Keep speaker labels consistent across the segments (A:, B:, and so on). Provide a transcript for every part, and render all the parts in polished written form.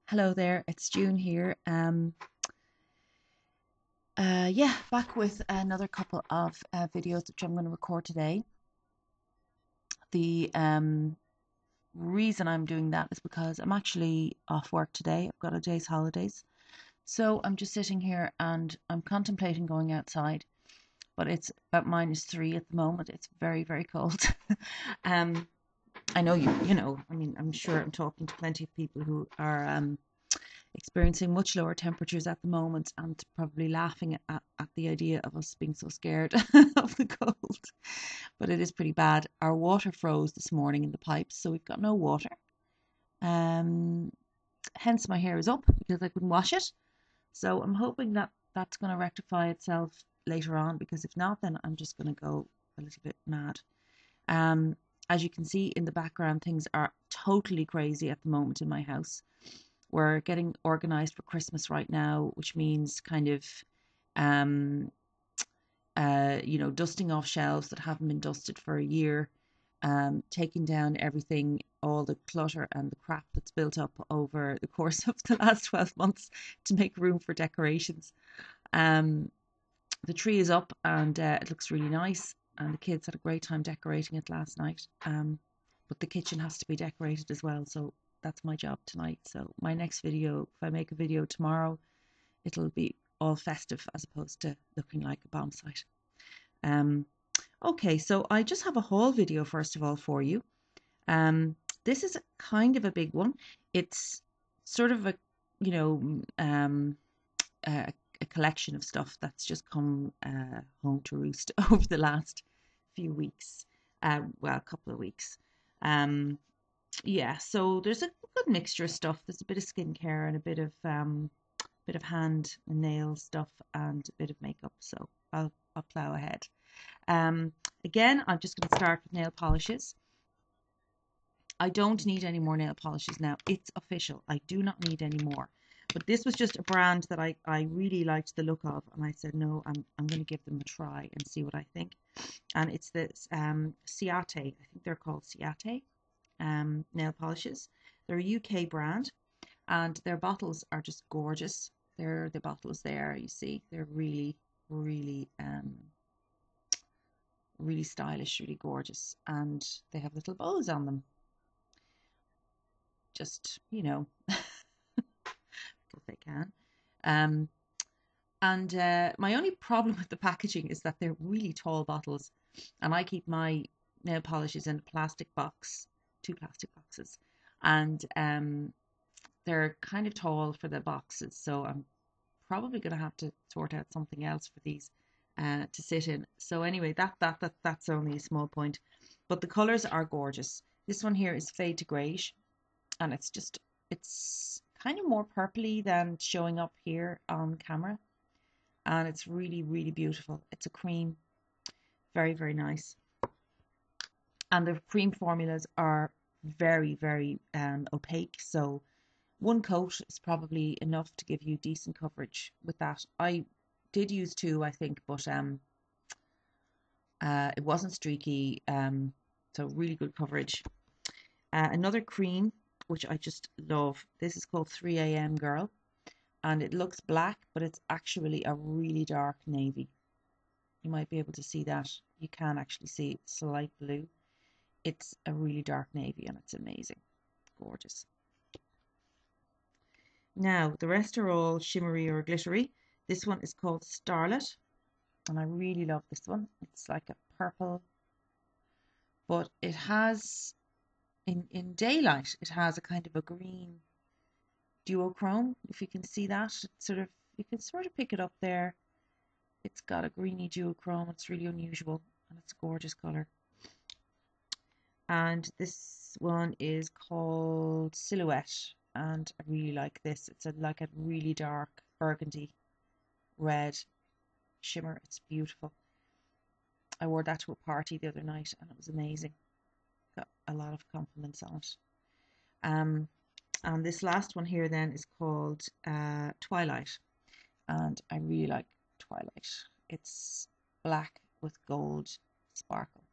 A: Hello there, it's June here. Yeah, back with another couple of videos which I'm going to record today. The reason I'm doing that is because I'm actually off work today. I've got a day's holidays. So I'm just sitting here and I'm contemplating going outside, but it's about -3 at the moment. It's very, very cold. um, I know I mean, I'm sure I'm talking to plenty of people who are experiencing much lower temperatures at the moment and probably laughing at the idea of us being so scared of the cold. But it is pretty bad. Our water froze this morning in the pipes, so we've got no water. Um, Hence my hair is up because I couldn't wash it. So I'm hoping that that's going to rectify itself later on, because if not, then I'm just going to go a little bit mad. Um, as you can see in the background, things are totally crazy at the moment in my house. We're getting organized for Christmas right now, which means kind of, um, dusting off shelves that haven't been dusted for a year, taking down everything, all the clutter and the crap that's built up over the course of the last 12 months to make room for decorations. Um, the tree is up and it looks really nice, and the kids had a great time decorating it last night. But the kitchen has to be decorated as well, so that's my job tonight. So my next video, if I make a video tomorrow, it'll be all festive as opposed to looking like a bomb site. Um, okay, so I just have a haul video first of all for you. Um, this is kind of a big one. It's sort of you know, um, a collection of stuff that's just come home to roost over the last few weeks. Well, a couple of weeks. Um, yeah, so there's a good mixture of stuff. There's a bit of skincare and a bit of hand and nail stuff and a bit of makeup. So I'll plow ahead. Again, I'm just going to start with nail polishes. I don't need any more nail polishes now. It's official. I do not need any more. But this was just a brand that I really liked the look of, and I said, no, I'm going to give them a try and see what I think. And it's this Ciate. I think they're called Ciate nail polishes. They're a UK brand, and their bottles are just gorgeous. They're the bottles there, you see. They're really, really, really stylish, really gorgeous, and they have little bows on them. Just, if they can. Um, and my only problem with the packaging is that they're really tall bottles, and I keep my nail polishes in a plastic box, 2 plastic boxes, and they're kind of tall for the boxes, so I'm probably going to have to sort out something else for these to sit in. So anyway, that's only a small point, but the colors are gorgeous. This one here is fade to greyish, and it's kind of more purpley than showing up here on camera, and it's really, really beautiful. It's a cream, very, very nice, and the cream formulas are very, very opaque, so one coat is probably enough to give you decent coverage with that. I did use two, I think, but it wasn't streaky, so really good coverage. Another cream which I just love. This is called 3 a.m. Girl, and it looks black, but it's actually a really dark navy. You might be able to see that. You can actually see it's light blue. It's a really dark navy, and it's amazing, gorgeous. Now, the rest are all shimmery or glittery. This one is called Starlet, and I really love this one. It's like a purple, but it has, in daylight, it has a kind of a green duochrome, if you can see that. It's sort of, you can sort of pick it up there. It's got a greeny duochrome. It's really unusual, and it's a gorgeous color. And this one is called Silhouette, and I really like this. It's like a really dark burgundy red shimmer. It's beautiful. I wore that to a party the other night, and it was amazing. Got a lot of compliments on it. And this last one here then is called Twilight, and I really like Twilight. It's black with gold sparkle.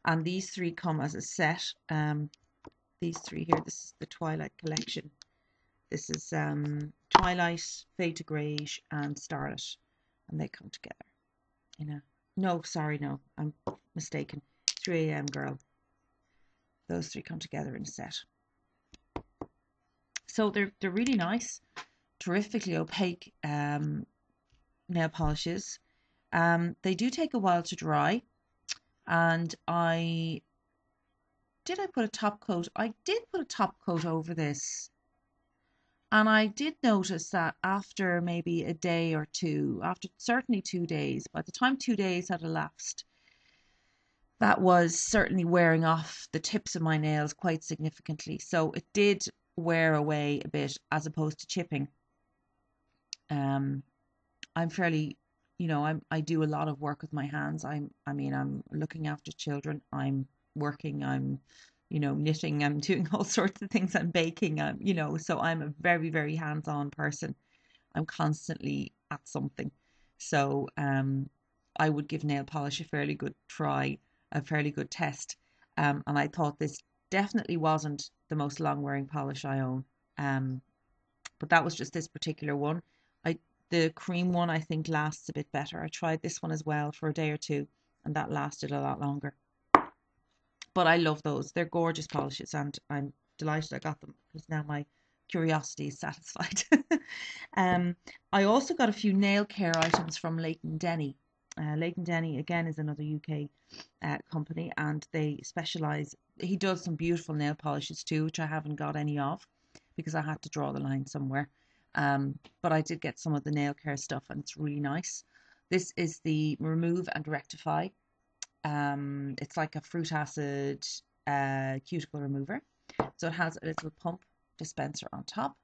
A: And these three come as a set. These three here, this is the Twilight collection. This is Twilight, Fade to Greige, and Starlet, and they come together in a. No, sorry, no, I'm mistaken. 3 a.m. Girl. Those three come together in a set. So they're really nice, terrifically opaque nail polishes. They do take a while to dry, and did I put a top coat? I did put a top coat over this. And I did notice that after maybe a day or two, after certainly 2 days, by the time 2 days had elapsed, that was certainly wearing off the tips of my nails quite significantly. So it did wear away a bit as opposed to chipping. I'm fairly, I do a lot of work with my hands. I'm looking after children. I'm working. I'm knitting. I'm doing all sorts of things. I'm baking. So I'm a very, very hands-on person. I'm constantly at something. So I would give nail polish a fairly good try, a fairly good test. And I thought this definitely wasn't the most long-wearing polish I own. But that was just this particular one. The cream one I think lasts a bit better. I tried this one as well for a day or two, and that lasted a lot longer. But I love those. They're gorgeous polishes, and I'm delighted I got them because now my curiosity is satisfied. I also got a few nail care items from Leighton Denny. Leighton Denny, again, is another UK company, and they specialise. He does some beautiful nail polishes too, which I haven't got any of because I had to draw the line somewhere. But I did get some of the nail care stuff, and it's really nice. This is the Remove and Rectify. It's like a fruit acid cuticle remover. So it has a little pump dispenser on top,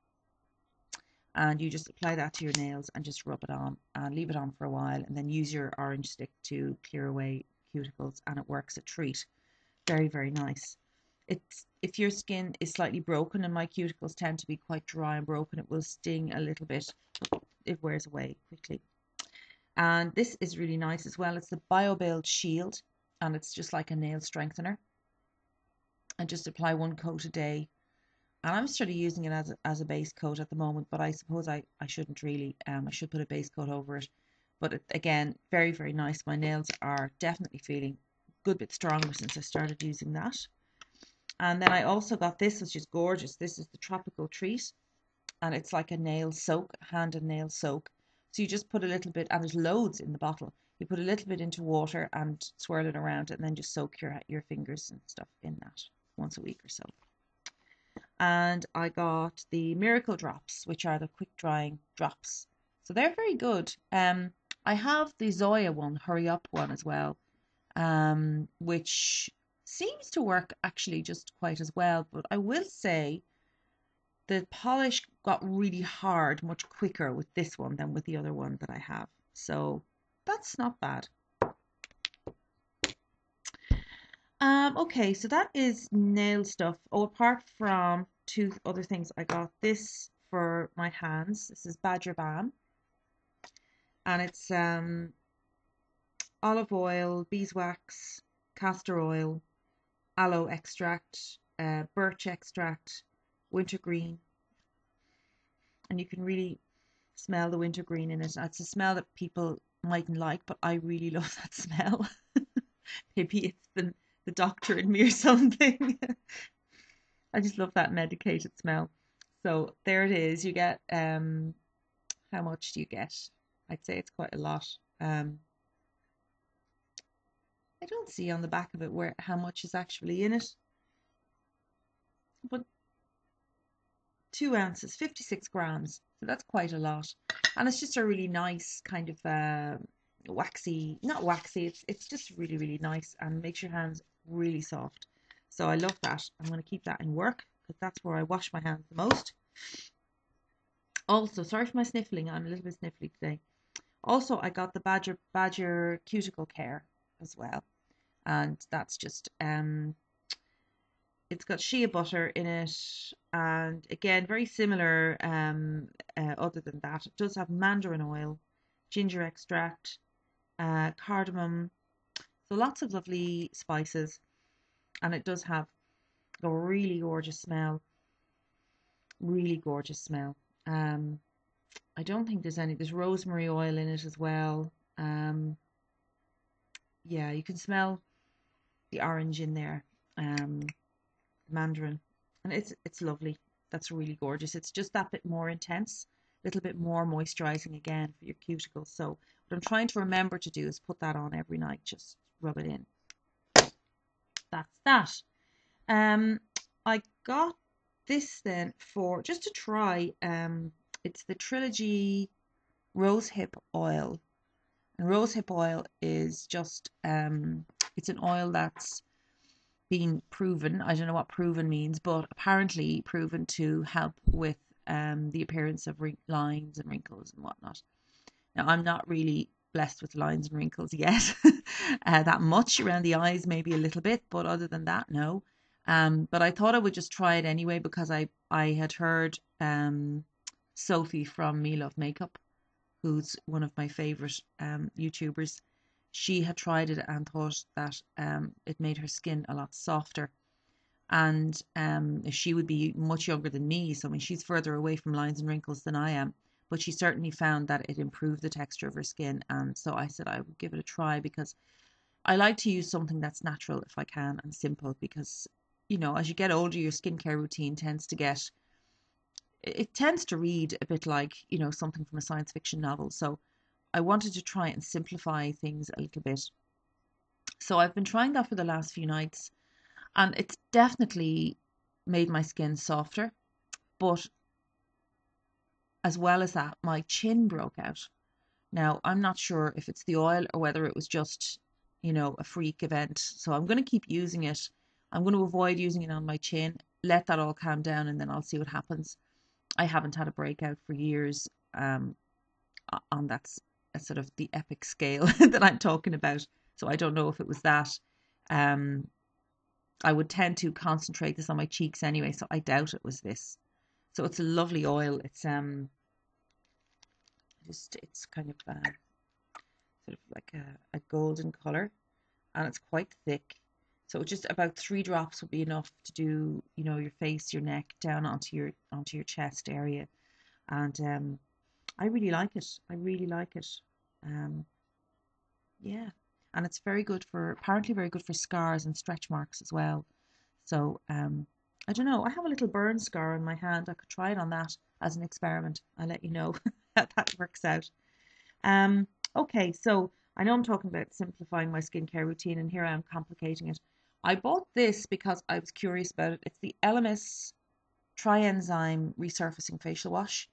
A: and you just apply that to your nails and just rub it on and leave it on for a while, and then use your orange stick to clear away cuticles, and it works a treat. Very, very nice. If your skin is slightly broken, and my cuticles tend to be quite dry and broken, it will sting a little bit. It wears away quickly. And this is really nice as well. It's the BioBuild Shield, and it's just like a nail strengthener. And just apply 1 coat a day. And I'm sort of using it as a base coat at the moment, but I suppose I shouldn't really. I should put a base coat over it. But again, very, very nice. My nails are definitely feeling a good bit stronger since I started using that. And then I also got this, which is gorgeous. This is the Tropical Treat, and it's like a nail soak, hand and nail soak. So you just put a little bit, and there's loads in the bottle. You put a little bit into water and swirl it around, and then just soak your fingers and stuff in that once a week or so. And I got the Miracle Drops, which are the quick drying drops. So they're very good. I have the Zoya one, Hurry Up one as well, which seems to work actually just quite as well. But I will say the polish got really hard much quicker with this one than with the other one that I have. So that's not bad. Okay, so that is nail stuff. Oh, apart from 2 other things, I got this for my hands. This is Badger Balm, and it's olive oil, beeswax, castor oil, aloe extract, birch extract, wintergreen, and you can really smell the wintergreen in it. It's a smell that people mightn't like, but I really love that smell. Maybe it's the doctor in me or something. I just love that medicated smell. So there it is. You get how much do you get? I'd say it's quite a lot. I don't see on the back of it how much is actually in it, but 2 ounces, 56 grams. So that's quite a lot, and it's just a really nice kind of waxy, not waxy. It's just really, really nice and makes your hands really soft. So I love that. I'm going to keep that in work because that's where I wash my hands the most. Also, sorry for my sniffling. I'm a little bit sniffly today. Also, I got the Badger Cuticle Care as well, and that's just it's got shea butter in it, and again very similar. Other than that, it does have mandarin oil, ginger extract, cardamom, so lots of lovely spices, and it does have a really gorgeous smell. Really gorgeous smell. I don't think there's rosemary oil in it as well. Um, yeah, you can smell the orange in there. Mandarin, and it's lovely. That's really gorgeous. It's just that bit more intense, a little bit more moisturizing again for your cuticles. So what I'm trying to remember to do is put that on every night. Just rub it in. That's that. Um, I got this then for just to try. It's the Trilogy rosehip oil, and rosehip oil is just it's an oil that's been proven. I don't know what proven means, but apparently proven to help with the appearance of lines and wrinkles and whatnot. Now, I'm not really blessed with lines and wrinkles yet, that much around the eyes, maybe a little bit, but other than that, no. But I thought I would just try it anyway because I had heard Sophie from Me Love Makeup, who's one of my favorite YouTubers. She had tried it and thought that it made her skin a lot softer. And she would be much younger than me, so I mean, she's further away from lines and wrinkles than I am. But she certainly found that it improved the texture of her skin. And so I said I would give it a try because I like to use something that's natural if I can and simple because, you know, as you get older, your skincare routine it tends to read a bit like, you know, something from a science fiction novel. So I wanted to try and simplify things a little bit. So I've been trying that for the last few nights, and it's definitely made my skin softer. But as well as that, my chin broke out. Now, I'm not sure if it's the oil or whether it was just, you know, a freak event. So I'm going to keep using it. I'm going to avoid using it on my chin, let that all calm down, and then I'll see what happens. I haven't had a breakout for years on that sort of the epic scale that I'm talking about. So I don't know if it was that. Um, I would tend to concentrate this on my cheeks anyway, so I doubt it was this. So it's a lovely oil. It's kind of sort of like a golden color, and it's quite thick. So just about 3 drops would be enough to do, you know, your face, your neck, down onto your chest area. And I really like it. I really like it. Um, yeah, and it's apparently very good for scars and stretch marks as well. So I don't know. I have a little burn scar on my hand. I could try it on that as an experiment. I'll let you know how that works out. Um, okay, so I know I'm talking about simplifying my skincare routine, and here I am complicating it. I bought this because I was curious about it. It's the Elemis Trienzyme Resurfacing Facial Wash.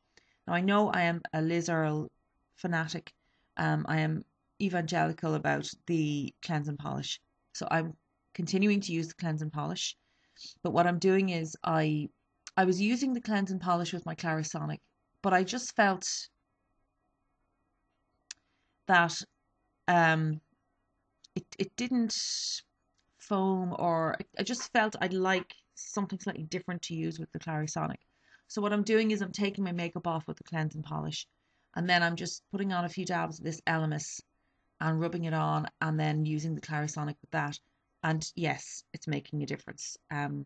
A: Now, I know I am a Liz Earle fanatic. I am evangelical about the cleanse and polish. So I'm continuing to use the cleanse and polish. But what I'm doing is I was using the cleanse and polish with my Clarisonic, but I just felt that um, it didn't foam, or I just felt I'd like something slightly different to use with the Clarisonic. So what I'm doing is I'm taking my makeup off with the cleanse and polish, and then I'm just putting on a few dabs of this Elemis and rubbing it on, and then using the Clarisonic with that. And yes, it's making a difference. And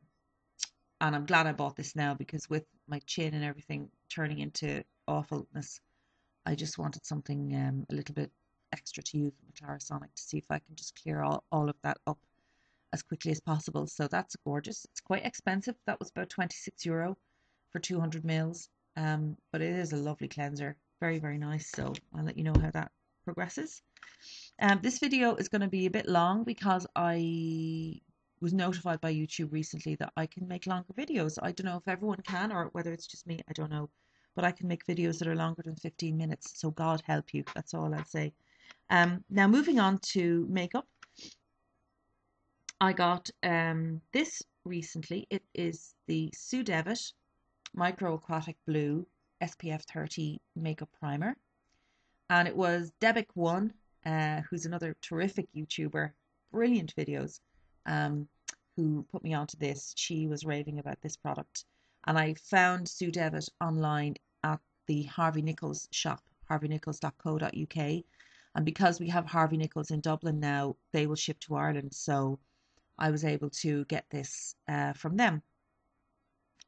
A: I'm glad I bought this now because with my chin and everything turning into awfulness, I just wanted something a little bit extra to use with the Clarisonic to see if I can just clear all of that up as quickly as possible. So that's gorgeous. It's quite expensive. That was about €26 for 200 mils. But it is a lovely cleanser. Very, very nice. So I'll let you know how that progresses. This video is going to be a bit long because I was notified by YouTube recently that I can make longer videos. I don't know if everyone can or whether it's just me. I don't know. But I can make videos that are longer than 15 minutes. So God help you. That's all I'll say. Now moving on to makeup. I got this recently. It is the Sue Devitt Micro Aquatic Blue SPF 30 Makeup Primer. And it was Debic1, who's another terrific YouTuber, brilliant videos, who put me onto this. She was raving about this product. And I found Sue Devitt online at the Harvey Nichols shop, harveynichols.co.uk. And because we have Harvey Nichols in Dublin now, they will ship to Ireland. So I was able to get this from them.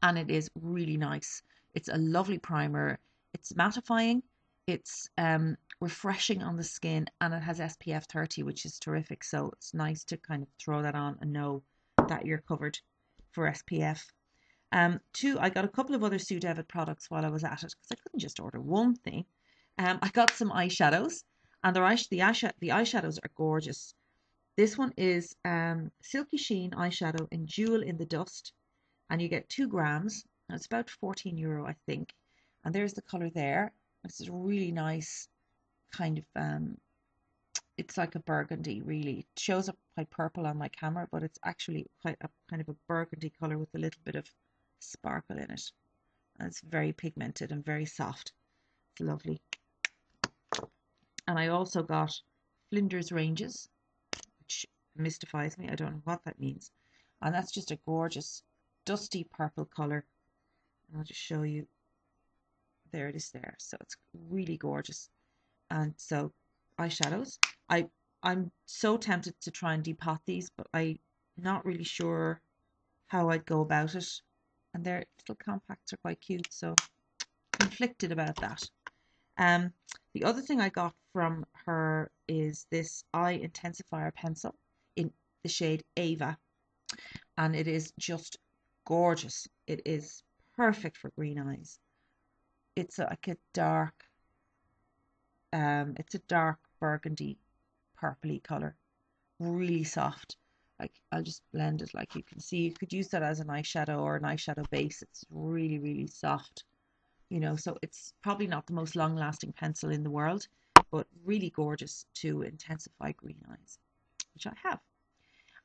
A: and it is really nice. It's a lovely primer. It's mattifying. It's refreshing on the skin, and it has SPF 30, which is terrific. So it's nice to kind of throw that on and know that you're covered for SPF. Two, I got a couple of other Sue Devitt products while I was at it because I couldn't just order one thing. I got some eyeshadows, and the eyeshadows are gorgeous. This one is Silky Sheen eyeshadow in Jewel in the Dust, and you get 2 grams. And it's about €14, I think. And there's the color there. This is really nice, kind of. It's like a burgundy, really. It shows up quite purple on my camera, but it's actually quite a kind of a burgundy color with a little bit of sparkle in it. And it's very pigmented and very soft. It's lovely. And I also got Flinders Ranges, which mystifies me. I don't know what that means. And that's just a gorgeous dusty purple color. And I'll just show you. There it is there. So it's really gorgeous. And so eyeshadows. I'm so tempted to try and depot these, but I'm not really sure how I'd go about it. And their little compacts are quite cute, so conflicted about that. The other thing I got from her is this eye intensifier pencil in the shade Ava, and it is just gorgeous. It is perfect for green eyes. It's like a dark, it's a dark burgundy, purpley color, really soft. Like I'll just blend it. Like you can see, you could use that as an eyeshadow or an eyeshadow base. It's really, really soft. You know, so it's probably not the most long-lasting pencil in the world, but really gorgeous to intensify green eyes, which I have.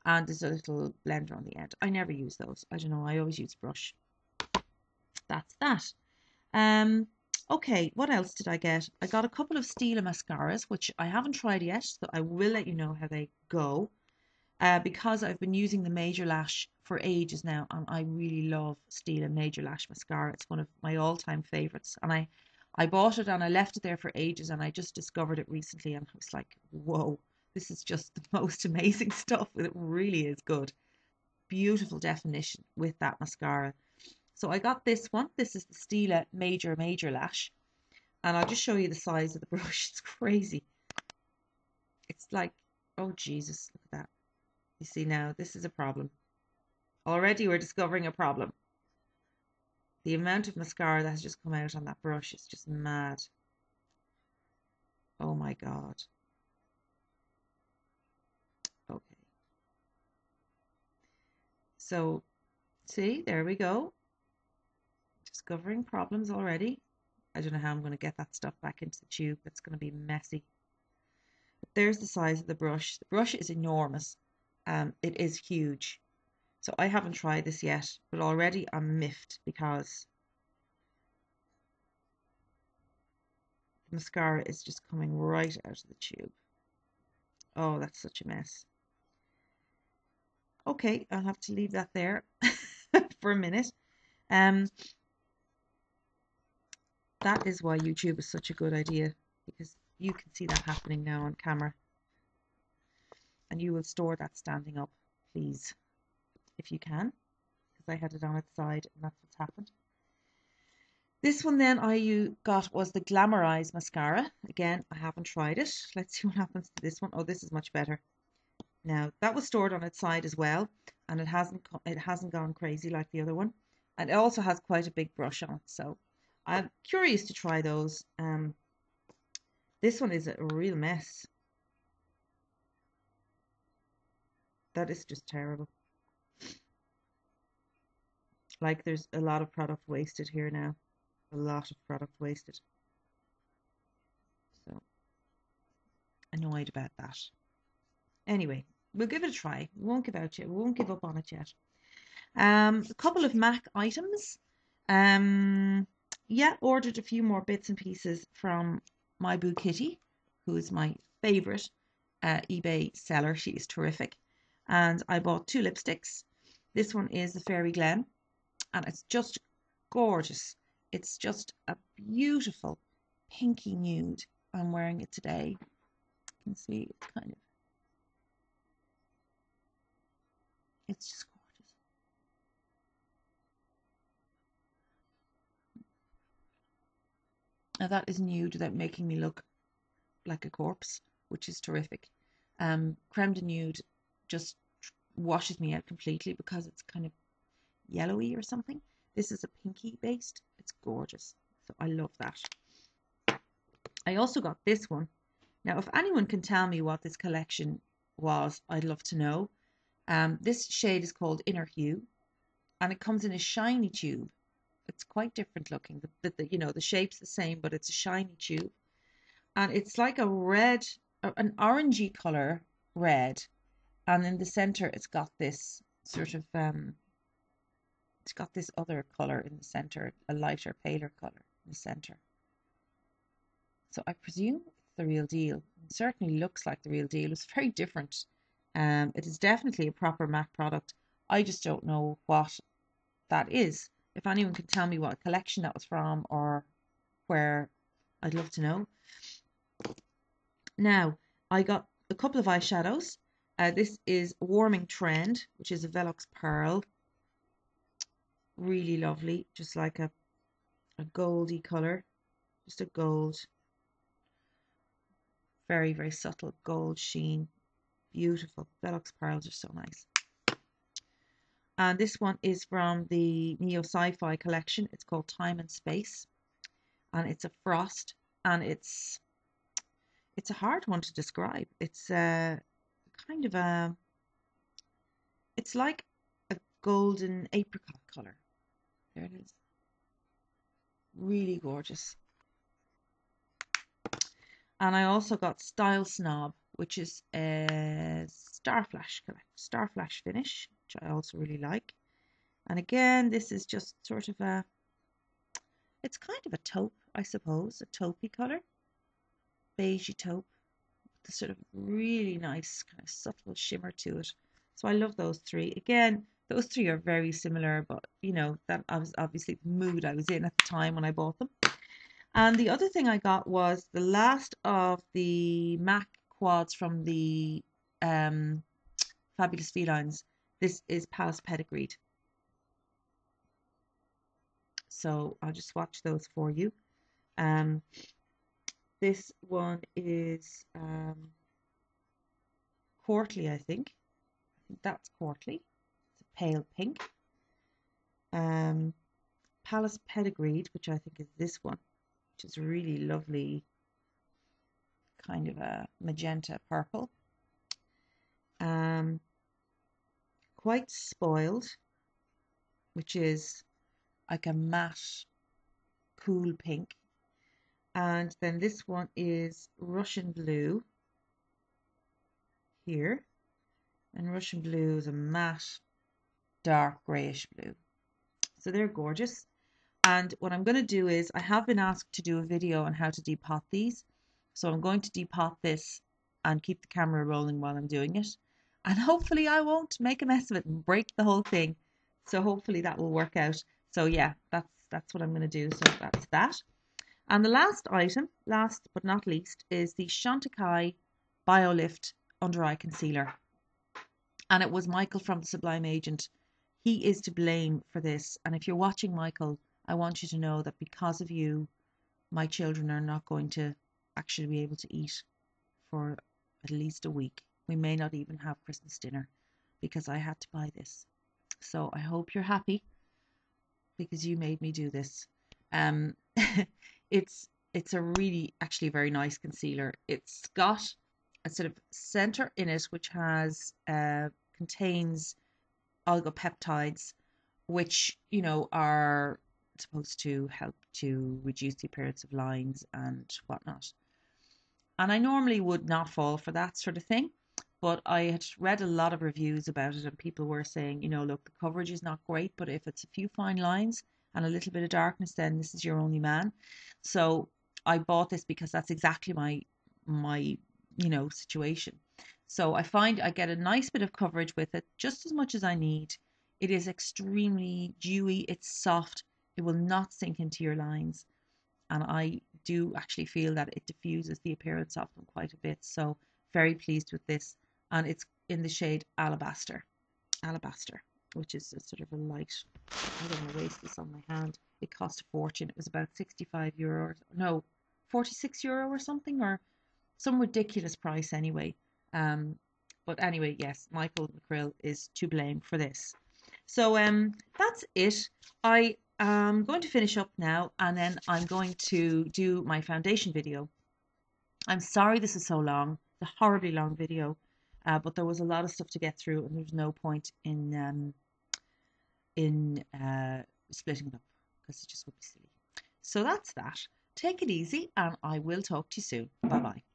A: And there's a little blender on the end. I never use those. I don't know. I always use brush. That's that. Okay, what else did I get? I got a couple of Stila mascaras, which I haven't tried yet, so I will let you know how they go. Because I've been using the Major Lash for ages now, and I really love Stila Major Lash Mascara. It's one of my all-time favorites, and I bought it and I left it there for ages, and I just discovered it recently, and I was like, whoa, this is just the most amazing stuff. It really is good. Beautiful definition with that mascara. So I got this one. This is the Stila Major Lash, and I'll just show you the size of the brush. It's crazy. It's like, oh Jesus, look at that. You see now, this is a problem. Already we're discovering a problem. The amount of mascara that has just come out on that brush is just mad. Oh my God. Okay. So, see, there we go. Discovering problems already. I don't know how I'm going to get that stuff back into the tube. It's going to be messy. But there's the size of the brush. The brush is enormous. It is huge. So I haven't tried this yet, but already I'm miffed because the mascara is just coming right out of the tube. Oh, that's such a mess. Okay, I'll have to leave that there for a minute. That is why YouTube is such a good idea, because you can see that happening now on camera. And you will store that standing up, please, if you can, because I had it on its side and that's what's happened. This one then I got was the Glamorize mascara. Again, I haven't tried it. Let's see what happens to this one. Oh, this is much better. Now, that was stored on its side as well, and it hasn't gone crazy like the other one. And it also has quite a big brush on it, so I'm curious to try those. This one is a real mess. That is just terrible. Like, there's a lot of product wasted here now. A lot of product wasted. So, annoyed about that. Anyway, we'll give it a try. We won't give out yet. We won't give up on it yet. A couple of MAC items. Yeah, ordered a few more bits and pieces from my boo Kitty, who is my favorite eBay seller. She is terrific. And I bought 2 lipsticks. This one is the Fairy Glen, and it's just gorgeous. It's just a beautiful pinky nude. I'm wearing it today. You can see it's kind of, it's just gorgeous. Now that is nude without making me look like a corpse, which is terrific. Creme de nude just washes me out completely because it's kind of yellowy or something. This is a pinky based. It's gorgeous. So I love that. I also got this one. Now, if anyone can tell me what this collection was, I'd love to know. This shade is called Inner Hue, and it comes in a shiny tube. It's quite different looking. The shape's the same, but it's a shiny tube, and it's like a red, an orangey color red, and in the center it's got this sort of it's got this other color in the center, a lighter, paler color in the center. So I presume it's the real deal. It certainly looks like the real deal. It's very different. It is definitely a proper MAC product. I just don't know what that is. If anyone can tell me what collection that was from or where, I'd love to know. Now, I got a couple of eyeshadows. This is Warming Trend, which is a Velox Pearl. Really lovely, just like a goldy colour. Just a gold. Very, very subtle gold sheen. Beautiful. Velox Pearls are so nice. And this one is from the Neo Sci-Fi collection. It's called Time and Space. And it's a frost. And it's a hard one to describe. It's kind of a... It's like a golden apricot colour. There it is. Really gorgeous. And I also got Style Snob, which is a Starflash finish, which I also really like. And again, this is just sort of a, it's kind of a taupe, I suppose, a taupey colour. Beigey taupe. With a sort of really nice kind of subtle shimmer to it. So I love those three. Again, those three are very similar, but you know, that was obviously the mood I was in at the time when I bought them. And the other thing I got was the last of the MAC quads from the Fabulous Felines. This is Palace Pedigreed. So I'll just swatch those for you. This one is Courtly, I think. I think that's Courtly. It's a pale pink. Palace Pedigreed, which I think is this one, which is really lovely, kind of a magenta purple. Quite Spoiled, which is like a matte, cool pink. And then this one is Russian Blue here. And Russian Blue is a matte, dark greyish blue. So they're gorgeous. And what I'm going to do is, I have been asked to do a video on how to depot these. So I'm going to depot this and keep the camera rolling while I'm doing it. And hopefully I won't make a mess of it and break the whole thing. So hopefully that will work out. So yeah, that's what I'm going to do. So that's that. And the last item, last but not least, is the Chantecaille BioLift Under Eye Concealer. And it was Michael from the Sublime Agent. He is to blame for this. And if you're watching, Michael, I want you to know that because of you, my children are not going to actually be able to eat for at least a week. We may not even have Christmas dinner because I had to buy this. So I hope you're happy because you made me do this. It's a really actually very nice concealer. It's got a sort of center in it which has contains oligopeptides, which you know are supposed to help to reduce the appearance of lines and whatnot. And I normally would not fall for that sort of thing, but I had read a lot of reviews about it and people were saying, you know, look, the coverage is not great, but if it's a few fine lines and a little bit of darkness, then this is your only man. So I bought this because that's exactly my you know, situation. So I find I get a nice bit of coverage with it, just as much as I need. It is extremely dewy, it's soft, it will not sink into your lines. And I do actually feel that it diffuses the appearance of them quite a bit. So very pleased with this. And it's in the shade Alabaster, which is a sort of a light. I don't want to waste this on my hand. It cost a fortune. It was about €65. No, €46 or something, or some ridiculous price anyway. Um, but anyway, yes, Michael McCrill is to blame for this. So that's it. I am going to finish up now, and then I'm going to do my foundation video. I'm sorry this is so long. It's a horribly long video, but there was a lot of stuff to get through, and there's no point in splitting it up because it just would be silly. So that's that. Take it easy, and I will talk to you soon. Bye bye.